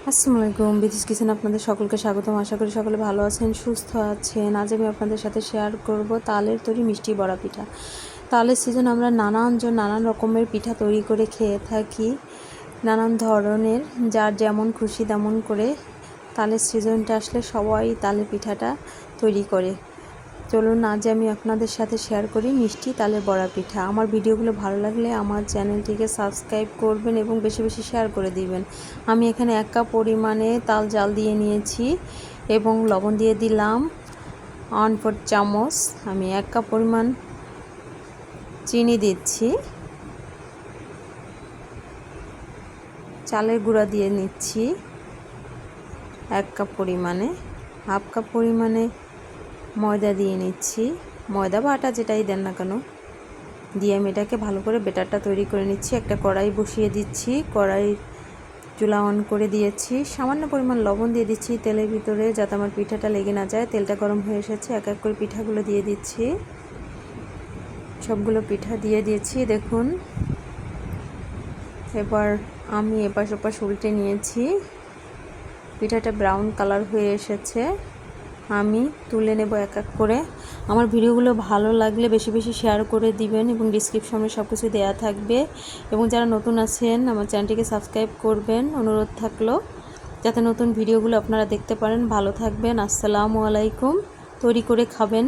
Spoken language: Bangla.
আসসালামু আলাইকুম, বিথিস কিচেন আপনাদের সকলকে স্বাগতম। আশা করি সকলে ভালো আছেন, সুস্থ আছেন। আজ আমি আপনাদের সাথে শেয়ার করব তালের তৈরি মিষ্টি বড়া পিঠা। তালের সিজন আমরা নানান রকমের পিঠা তৈরি করে খেয়ে থাকি, নানান ধরনের, যার যেমন খুশি তেমন করে। তালের সিজনটা আসলে সবাই তালের পিঠাটা তৈরি করে। চলুন আজ আমি আপনাদের সাথে শেয়ার করি মিষ্টি তালের বড়া পিঠা। আমার ভিডিওগুলো ভালো লাগলে আমার চ্যানেলটিকে সাবস্ক্রাইব করবেন এবং বেশি বেশি শেয়ার করে দিবেন। আমি এখানে 1 কাপ পরিমাণে তাল জাল দিয়ে নিয়েছি এবং লবণ দিয়ে দিলাম 1/4 চামচ। আমি 1 কাপ পরিমাণ চিনি দিচ্ছি, চালের গুঁড়া দিয়ে নিচ্ছি 1 কাপ পরিমাণে, 1/2 কাপ পরিমাণে ময়দা দিয়ে নিচ্ছি, ময়দা বা আটা যেটাই দেন না কেন দিয়ে আমি এটাকে ভালো করে বেটারটা তৈরি করে নিচ্ছি। একটা কড়াই বসিয়ে দিচ্ছি, কড়াই চুলা অন করে দিয়েছি, সামান্য পরিমাণ লবণ দিয়ে দিচ্ছি তেলের ভিতরে যাতে আমার পিঠাটা লেগে না যায়। তেলটা গরম হয়ে এসেছে, এক এক করে পিঠাগুলো দিয়ে দিচ্ছি। সবগুলো পিঠা দিয়ে দিয়েছি দেখুন। এবার আমি এপাশ ওপাশ উল্টে নিয়েছি, পিঠাটা ব্রাউন কালার হয়ে এসেছে। আমি তুলে নেব এক এক করে। আমার ভিডিওগুলো ভালো লাগলে বেশি বেশি শেয়ার করে দিবেন এবং ডিসক্রিপশনে সব কিছু দেওয়া থাকবে। এবং যারা নতুন আছেন আমার চ্যানেলটিকে সাবস্ক্রাইব করবেন, অনুরোধ থাকলো যাতে নতুন ভিডিওগুলো আপনারা দেখতে পারেন। ভালো থাকবেন, আসসালামু আলাইকুম। তৈরি করে খাবেন।